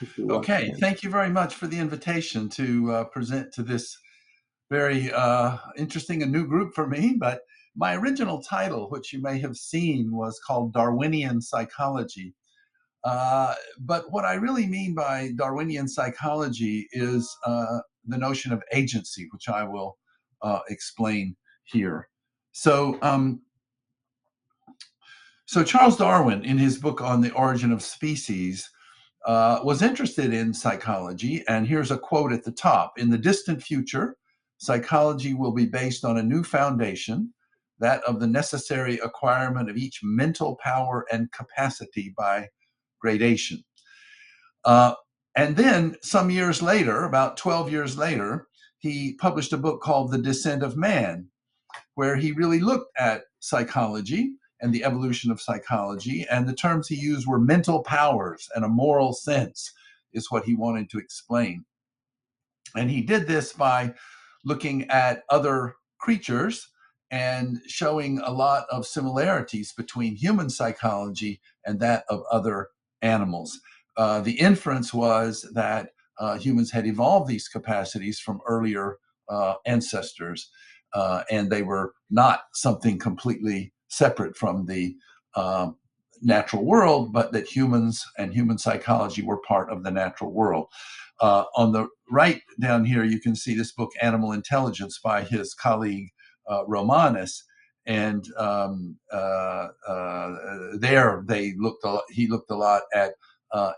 if you want. Okay, thank you very much for the invitation to present to this very interesting and new group for me. But my original title, which you may have seen, was called Darwinian Psychology. But what I really mean by Darwinian psychology is the notion of agency, which I will explain here. So, um, so Charles Darwin, in his book on the origin of species, was interested in psychology. And here's a quote at the top: "In the distant future, psychology will be based on a new foundation, that of the necessary acquirement of each mental power and capacity by gradation." Uh, and then some years later, about 12 years later, he published a book called The Descent of Man, where he really looked at psychology and the evolution of psychology. And the terms he used were mental powers and a moral sense, is what he wanted to explain. And he did this by looking at other creatures and showing a lot of similarities between human psychology and that of other animals. The inference was that humans had evolved these capacities from earlier ancestors, and they were not something completely separate from the uh, natural world, but that humans and human psychology were part of the natural world. On the right down here, you can see this book, Animal Intelligence, by his colleague Romanus. And there he looked a lot at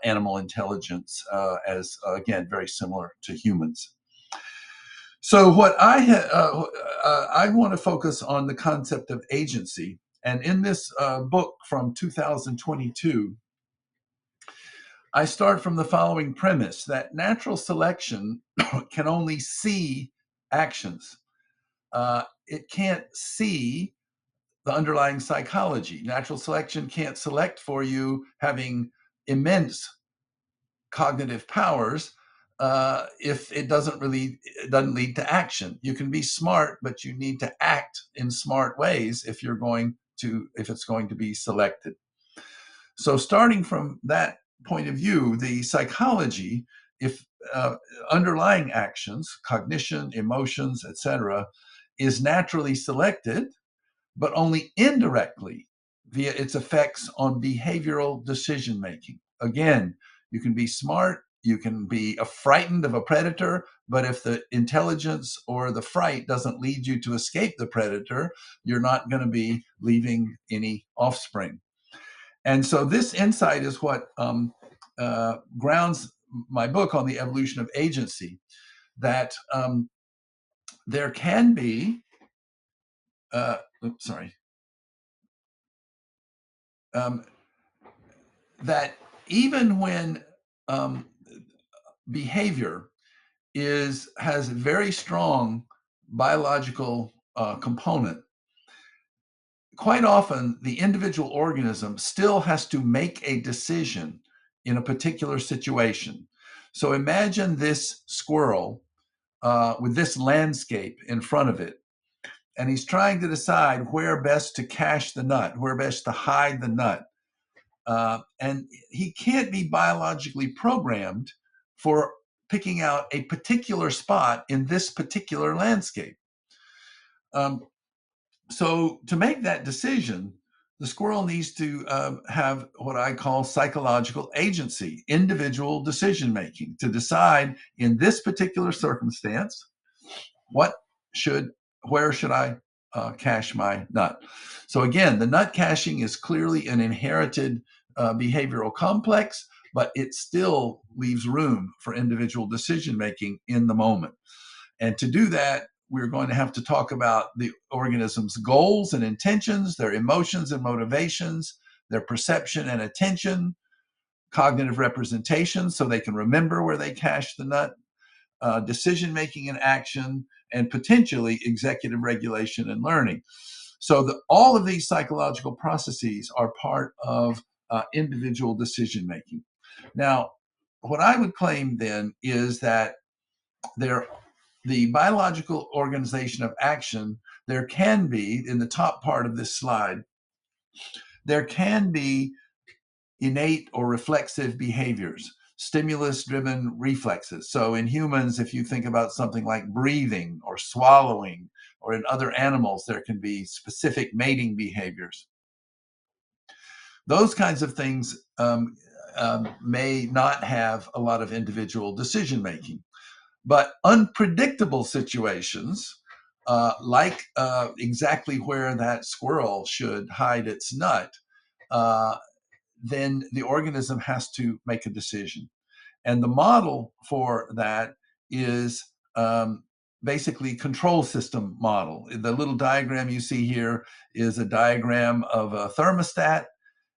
animal intelligence as, again, very similar to humans. So what I want to focus on the concept of agency. And in this book from 2022, I start from the following premise that natural selection can only see actions. It can't see the underlying psychology. Natural selection can't select for you having immense cognitive powers if it doesn't lead to action. You can be smart, but you need to act in smart ways if it's going to be selected. So starting from that point of view, the psychology, if underlying actions, cognition, emotions, etc., is naturally selected, but only indirectly via its effects on behavioral decision making. Again, you can be smart, you can be frightened of a predator, but if the intelligence or the fright doesn't lead you to escape the predator, you're not going to be leaving any offspring. And so this insight is what grounds my book on the evolution of agency, that there can be, oops, sorry, that even when behavior has a very strong biological component, quite often the individual organism still has to make a decision in a particular situation. So imagine this squirrel with this landscape in front of it, and he's trying to decide where best to cache the nut, where best to hide the nut. And he can't be biologically programmed for picking out a particular spot in this particular landscape. So to make that decision, the squirrel needs to have what I call psychological agency, individual decision making, to decide in this particular circumstance, where should I cache my nut? So again, the nut caching is clearly an inherited behavioral complex, but it still leaves room for individual decision making in the moment. And to do that, we're going to have to talk about the organism's goals and intentions, their emotions and motivations, their perception and attention, cognitive representation, so they can remember where they cached the nut, decision making and action, and potentially executive regulation and learning. So all of these psychological processes are part of individual decision making. Now, what I would claim then is that the biological organization of action, there can be, in the top part of this slide, there can be innate or reflexive behaviors. stimulus-driven reflexes. So in humans, if you think about something like breathing or swallowing, or in other animals, there can be specific mating behaviors. Those kinds of things may not have a lot of individual decision making. But unpredictable situations, like exactly where that squirrel should hide its nut, then the organism has to make a decision. And the model for that is basically control system model. The little diagram you see here is a diagram of a thermostat,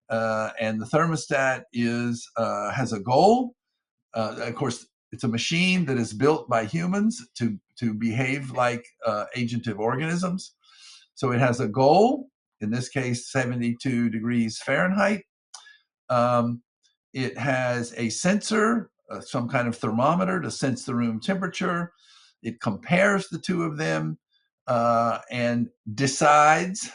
and the thermostat has a goal. Of course, it's a machine that is built by humans to behave like agentive organisms. So it has a goal, in this case, 72 degrees Fahrenheit. Um, it has a sensor, some kind of thermometer to sense the room temperature. It compares the two of them and decides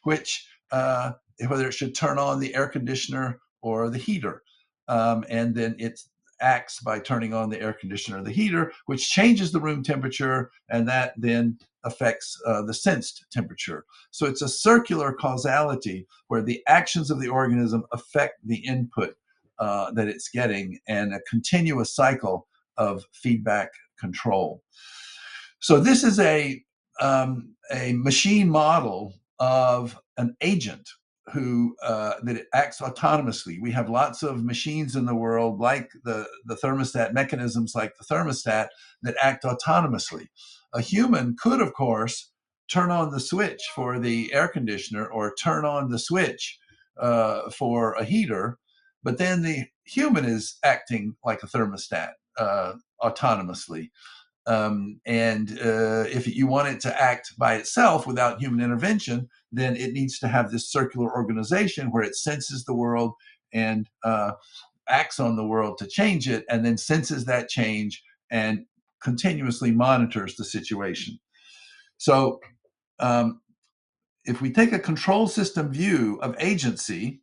which whether it should turn on the air conditioner or the heater. And then it acts by turning on the air conditioner or the heater, which changes the room temperature, and that then affects the sensed temperature. So it's a circular causality where the actions of the organism affect the input that it's getting, and a continuous cycle of feedback control. So this is a machine model of an agent who that it acts autonomously. We have lots of machines in the world, like the thermostat mechanisms, like the thermostat, that act autonomously. A human could, of course, turn on the switch for the air conditioner or turn on the switch for a heater, but then the human is acting like a thermostat autonomously. And if you want it to act by itself without human intervention, then it needs to have this circular organization where it senses the world and acts on the world to change it, and then senses that change and continuously monitors the situation. So if we take a control system view of agency,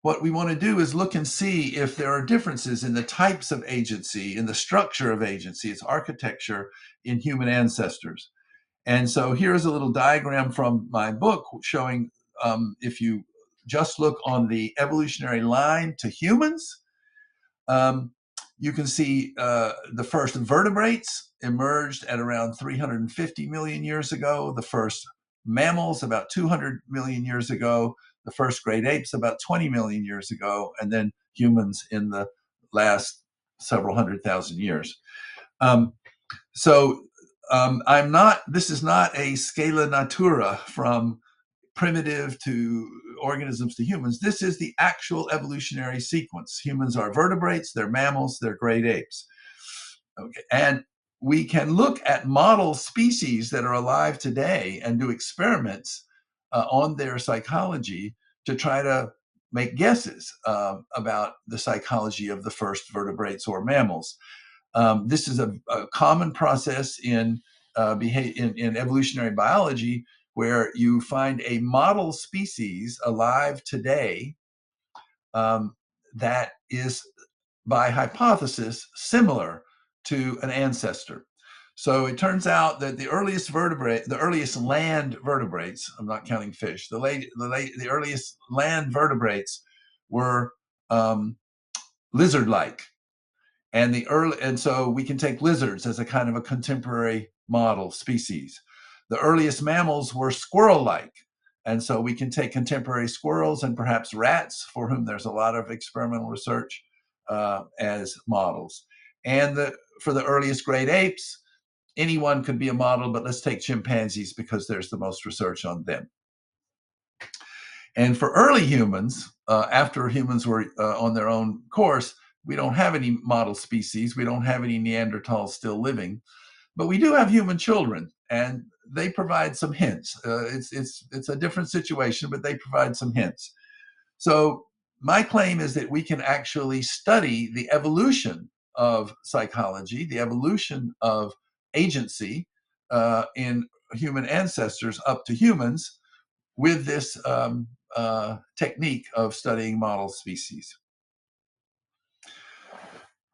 what we want to do is look and see if there are differences in the types of agency, in the structure of agency, its architecture in human ancestors. And so here's a little diagram from my book showing if you just look on the evolutionary line to humans, you can see the first vertebrates emerged at around 350 million years ago, the first mammals about 200 million years ago, the first great apes about 20 million years ago, and then humans in the last several 100,000 years. This is not a scala natura from primitive to organisms to humans. This is the actual evolutionary sequence. Humans are vertebrates, they're mammals, they're great apes. Okay. And we can look at model species that are alive today and do experiments on their psychology to try to make guesses about the psychology of the first vertebrates or mammals. This is a common process in evolutionary biology, where you find a model species alive today that is, by hypothesis, similar to an ancestor. So it turns out that the earliest land vertebrates, I'm not counting fish, the earliest land vertebrates were lizard-like. And so we can take lizards as a kind of a contemporary model species. The earliest mammals were squirrel-like, and so we can take contemporary squirrels and perhaps rats, for whom there's a lot of experimental research, as models. And for the earliest great apes, anyone could be a model, but let's take chimpanzees because there's the most research on them. And for early humans, after humans were on their own course, we don't have any model species. We don't have any Neanderthals still living, but we do have human children, and they provide some hints. It's a different situation, but they provide some hints. So my claim is that we can actually study the evolution of psychology, the evolution of agency in human ancestors up to humans with this technique of studying model species.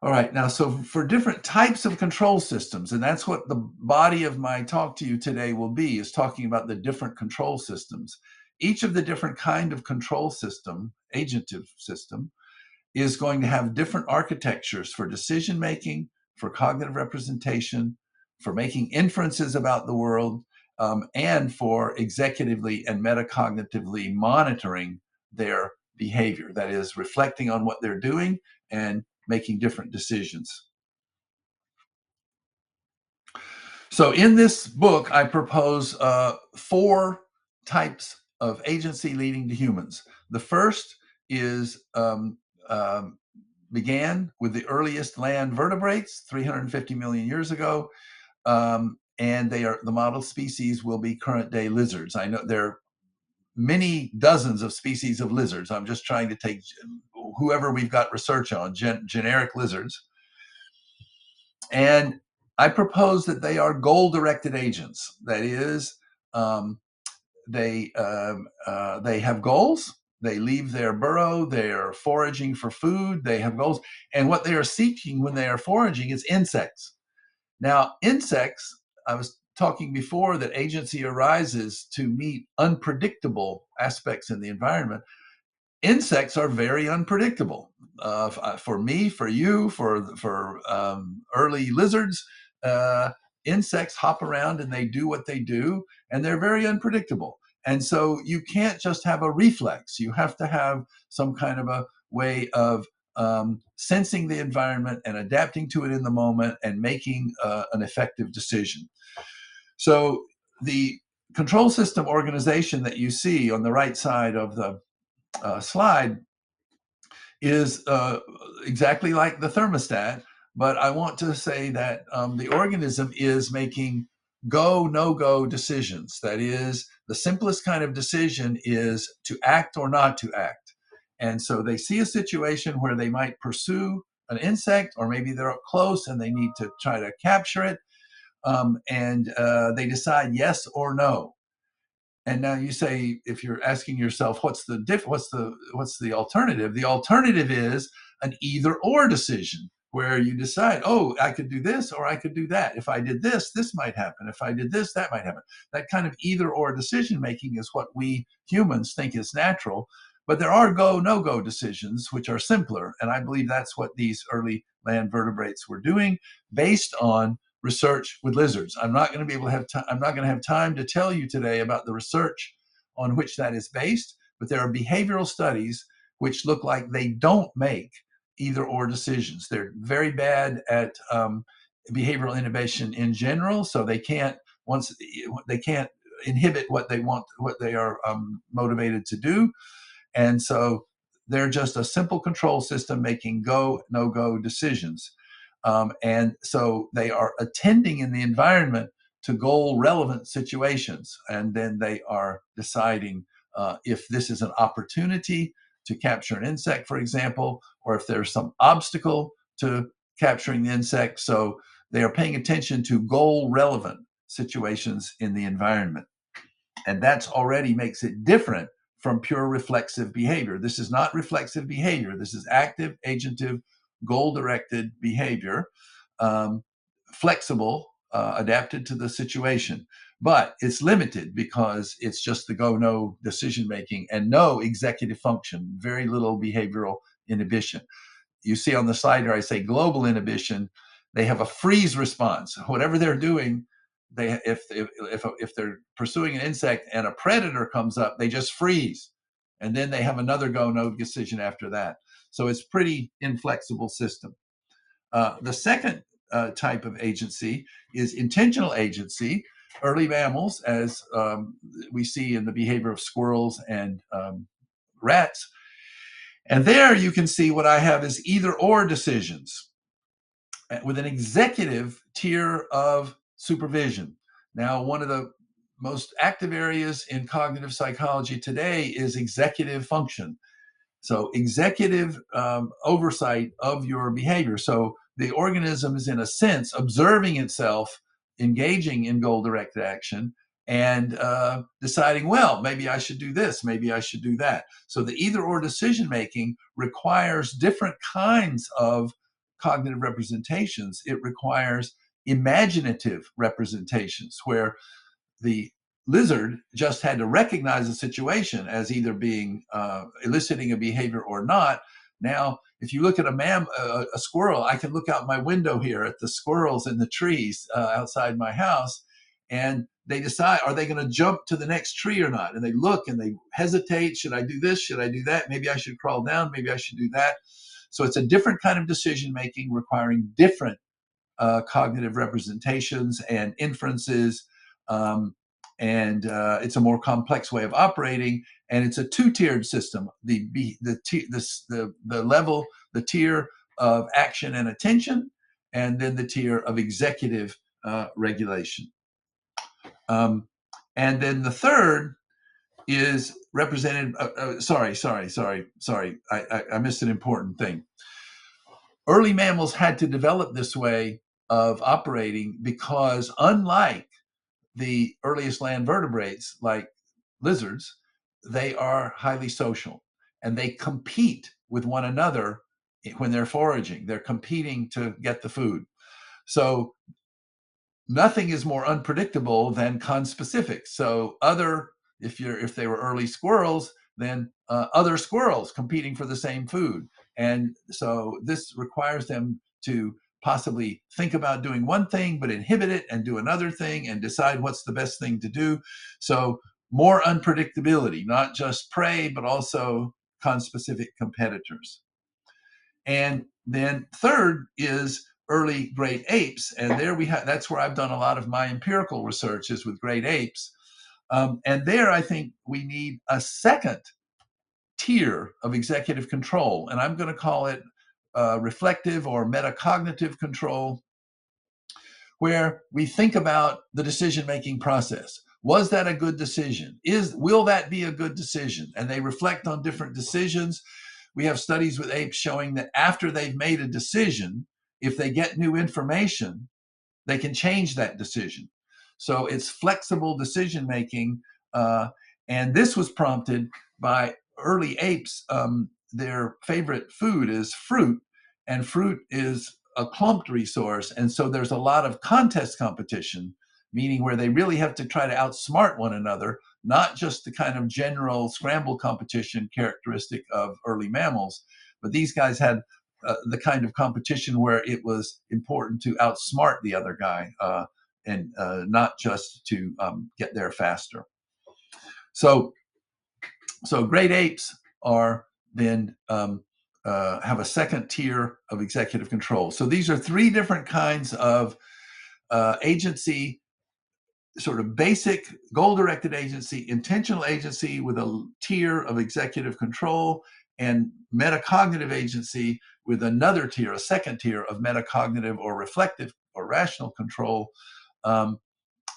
All right, now, so for different types of control systems, and that's what the body of my talk to you today will be, is talking about the different control systems. Each of the different kind of control system, agentive system, is going to have different architectures for decision making, for cognitive representation, for making inferences about the world, and for executively and metacognitively monitoring their behavior. That is, reflecting on what they're doing and making different decisions. So in this book, I propose four types of agency leading to humans. The first is um, began with the earliest land vertebrates 350 million years ago, and they are the model species will be current day lizards. I know there are many dozens of species of lizards. I'm just trying to take whoever we've got research on, generic lizards. And I propose that they are goal-directed agents. That is, um, they have goals. They leave their burrow. They are foraging for food. They have goals, and what they are seeking when they are foraging is insects. Now, insects. I was talking before that agency arises to meet unpredictable aspects in the environment. Insects are very unpredictable. For me, for you, for early lizards, uh, insects hop around and they do what they do, and they're very unpredictable. And so you can't just have a reflex. You have to have some kind of a way of sensing the environment and adapting to it in the moment and making an effective decision. So the control system organization that you see on the right side of the slide is exactly like the thermostat, but I want to say that the organism is making go, no go decisions. That is, the simplest kind of decision is to act or not to act. And so they see a situation where they might pursue an insect, or maybe they're up close and they need to try to capture it, and they decide yes or no. And now you say, if you're asking yourself, what's the alternative? The alternative is an either or decision where you decide, oh, I could do this or I could do that. If I did this, this might happen. If I did this, that might happen. That kind of either or decision making is what we humans think is natural. But there are go, no go decisions, which are simpler. And I believe that's what these early land vertebrates were doing based on research with lizards. I'm not going to be able to have time. I'm not going to have time to tell you today about the research on which that is based, but there are behavioral studies which look like they don't make either or decisions. They're very bad at behavioral inhibition in general, so they can't inhibit what they want, what they are motivated to do, and so they're just a simple control system making go no go decisions. And so they are attending in the environment to goal relevant situations. And then they are deciding if this is an opportunity to capture an insect, for example, or if there's some obstacle to capturing the insect. So they are paying attention to goal relevant situations in the environment. And that's already makes it different from pure reflexive behavior. This is not reflexive behavior. This is active, agentive, goal-directed behavior, um, flexible, adapted to the situation. But it's limited because it's just the go-no decision-making and no executive function, very little behavioral inhibition. You see on the slide here, I say global inhibition. They have a freeze response. Whatever they're doing, they if they're pursuing an insect and a predator comes up, they just freeze, and then they have another go no decision after that. So it's pretty inflexible system. The second type of agency is intentional agency. Early mammals, as we see in the behavior of squirrels and rats, and there you can see what I have is either or decisions with an executive tier of supervision. Now, one of the most active areas in cognitive psychology today is executive function. So, executive oversight of your behavior. So, the organism is, in a sense, observing itself, engaging in goal directed action, and deciding, well, maybe I should do this, maybe I should do that. So, the either or decision making requires different kinds of cognitive representations, it requires imaginative representations where the lizard just had to recognize a situation as either being eliciting a behavior or not. Now, if you look at a squirrel, I can look out my window here at the squirrels in the trees outside my house, and they decide, are they going to jump to the next tree or not? And they look and they hesitate. Should I do this? Should I do that? Maybe I should crawl down. Maybe I should do that. So it's a different kind of decision making requiring different cognitive representations and inferences. It's a more complex way of operating, and it's a two-tiered system. The level, the tier of action and attention, and then the tier of executive regulation. And then the third is represented. Sorry. I missed an important thing. Early mammals had to develop this way of operating because, unlike the earliest land vertebrates like lizards, they are highly social and they compete with one another when they're foraging. They're competing to get the food. So nothing is more unpredictable than conspecific. So if they were early squirrels, then other squirrels competing for the same food. And so this requires them to possibly think about doing one thing, but inhibit it and do another thing and decide what's the best thing to do. So more unpredictability, not just prey, but also conspecific competitors. And then third is early great apes. And that's where I've done a lot of my empirical research is with great apes. And there I think we need a second tier of executive control. And I'm going to call it reflective or metacognitive control, where we think about the decision-making process. Was that a good decision? Will that be a good decision? And they reflect on different decisions. We have studies with apes showing that after they've made a decision, if they get new information, they can change that decision. So it's flexible decision-making. And this was prompted by early apes. Their favorite food is fruit, and fruit is a clumped resource. And so there's a lot of contest competition, meaning where they really have to try to outsmart one another, not just the kind of general scramble competition characteristic of early mammals, but these guys had the kind of competition where it was important to outsmart the other guy and not just to get there faster. So great apes are then have a second tier of executive control. So these are three different kinds of agency: sort of basic goal-directed agency, intentional agency with a tier of executive control, and metacognitive agency with another tier, a second tier of metacognitive or reflective or rational control.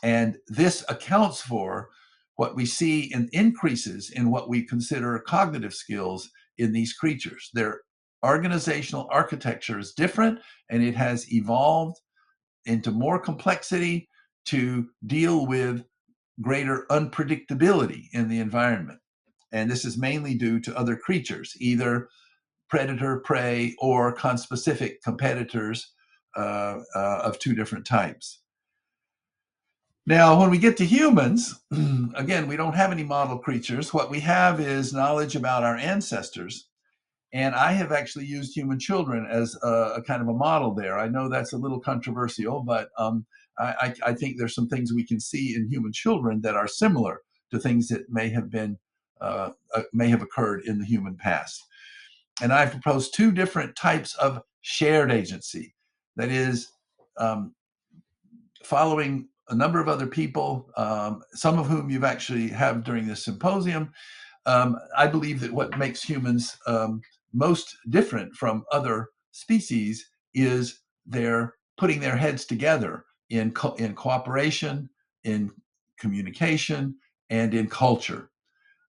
And this accounts for what we see in increases in what we consider cognitive skills in these creatures. Their organizational architecture is different, and it has evolved into more complexity to deal with greater unpredictability in the environment. And this is mainly due to other creatures, either predator, prey, or conspecific competitors of two different types. Now, when we get to humans, again, we don't have any model creatures. What we have is knowledge about our ancestors. And I have actually used human children as a kind of a model there. I know that's a little controversial, but I think there's some things we can see in human children that are similar to things that may have occurred in the human past. And I've proposed two different types of shared agency. That is, following a number of other people, some of whom you've actually have during this symposium. I believe that what makes humans most different from other species is they're putting their heads together in cooperation, in communication, and in culture.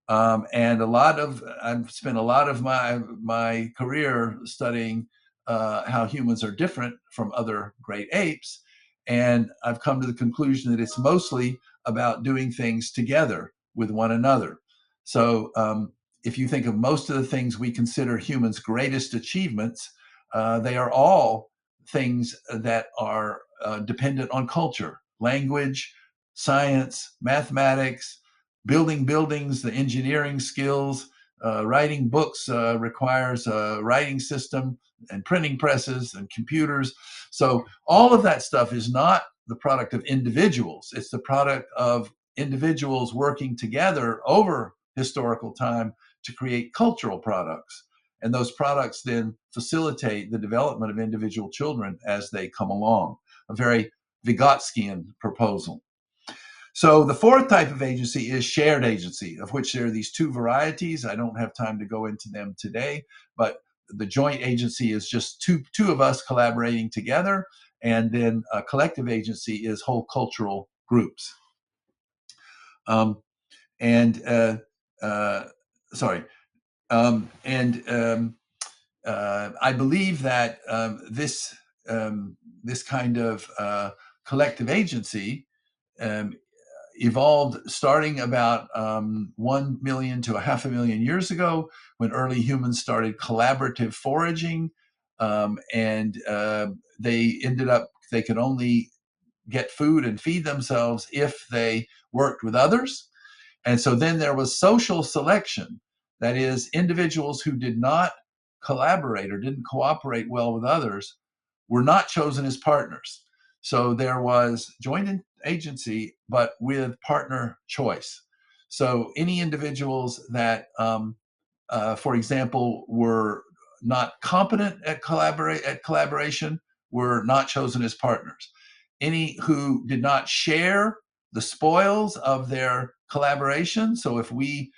And I've spent a lot of my career studying how humans are different from other great apes. And I've come to the conclusion that it's mostly about doing things together with one another. So if you think of most of the things we consider humans' greatest achievements, They are all things that are dependent on culture, language, science, mathematics, building buildings, the engineering skills. Writing books requires a writing system and printing presses and computers. So all of that stuff is not the product of individuals. It's the product of individuals working together over historical time to create cultural products. And those products then facilitate the development of individual children as they come along. A very Vygotskian proposal. So the fourth type of agency is shared agency, of which there are these two varieties. I don't have time to go into them today, but the joint agency is just two of us collaborating together, and then a collective agency is whole cultural groups. Um, and sorry, and I believe that this kind of collective agency um, evolved starting about 1 million to a half a million years ago, when early humans started collaborative foraging, and they could only get food and feed themselves if they worked with others. And so then there was social selection. That is, individuals who did not collaborate or didn't cooperate well with others were not chosen as partners. So there was joint agency, but with partner choice. So any individuals that, for example, were not competent at collaboration were not chosen as partners. Any who did not share the spoils of their collaboration. So if we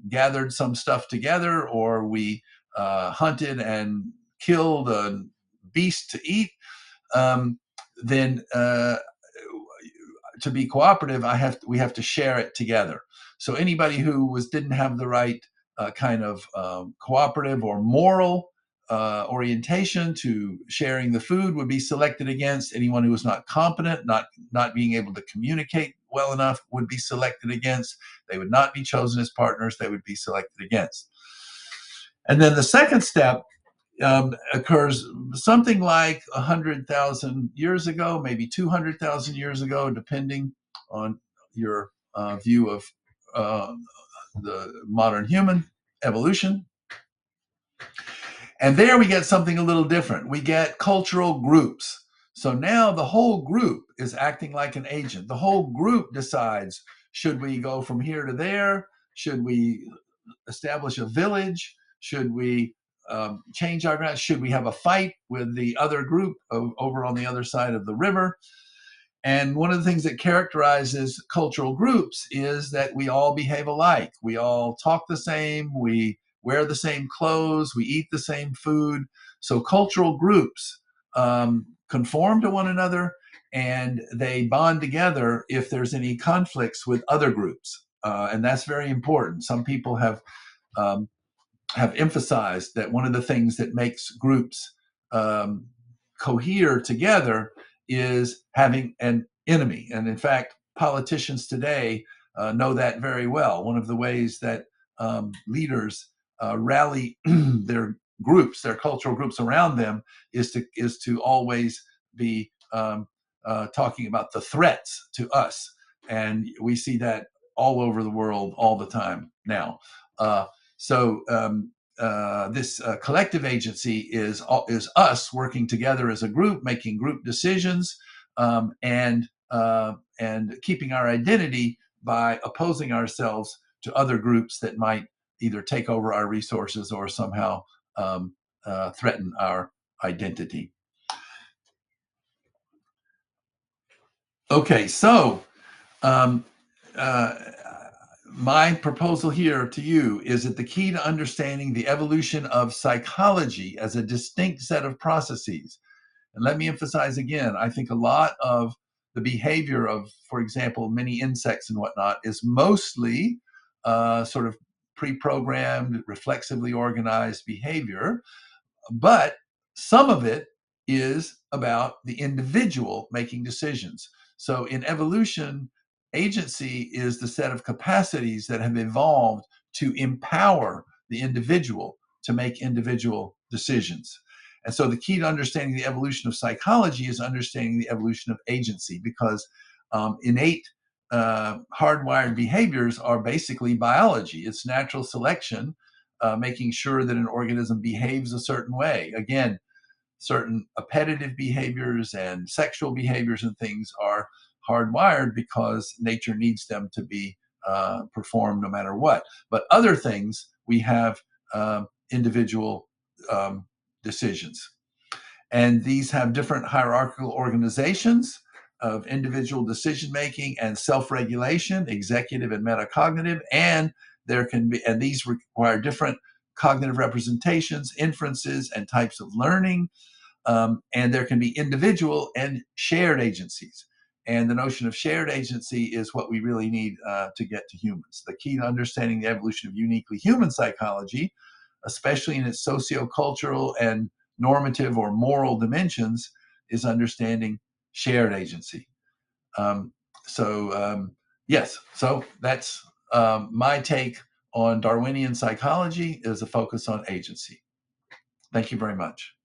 gathered some stuff together, or we hunted and killed a beast to eat, then to be cooperative, we have to share it together. So anybody who didn't have the right kind of cooperative or moral orientation to sharing the food would be selected against. Anyone who was not competent, not being able to communicate well enough, would be selected against. They would not be chosen as partners. They would be selected against. And then the second step occurs something like 100,000 years ago, maybe 200,000 years ago, depending on your view of the modern human evolution. And there we get something a little different. We get cultural groups. So now the whole group is acting like an agent. The whole group decides, should we go from here to there? Should we establish a village? Should we change our ground? Should we have a fight with the other group over on the other side of the river? And one of the things that characterizes cultural groups is that we all behave alike. We all talk the same. We wear the same clothes. We eat the same food. So cultural groups conform to one another, and they bond together if there's any conflicts with other groups. And that's very important. Some people have emphasized that one of the things that makes groups cohere together is having an enemy. And in fact, politicians today know that very well. One of the ways that leaders rally their groups, their cultural groups around them, is to always be talking about the threats to us. And we see that all over the world all the time now. So this collective agency is us working together as a group, making group decisions, and keeping our identity by opposing ourselves to other groups that might either take over our resources or somehow threaten our identity. Okay, so my proposal here to you is that the key to understanding the evolution of psychology as a distinct set of processes, and let me emphasize again, I think a lot of the behavior of, for example, many insects and whatnot is mostly sort of pre-programmed, reflexively organized behavior, but some of it is about the individual making decisions. So in evolution, agency is the set of capacities that have evolved to empower the individual to make individual decisions. And so the key to understanding the evolution of psychology is understanding the evolution of agency, because innate hardwired behaviors are basically biology. It's natural selection, making sure that an organism behaves a certain way. Again, certain appetitive behaviors and sexual behaviors and things are hardwired because nature needs them to be performed no matter what. But other things, we have individual decisions. And these have different hierarchical organizations of individual decision making and self-regulation, executive and metacognitive, and these require different cognitive representations, inferences, and types of learning. And there can be individual and shared agencies. And the notion of shared agency is what we really need to get to humans. The key to understanding the evolution of uniquely human psychology, especially in its sociocultural and normative or moral dimensions, is understanding shared agency. Yes, so that's my take on Darwinian psychology, is a focus on agency. Thank you very much.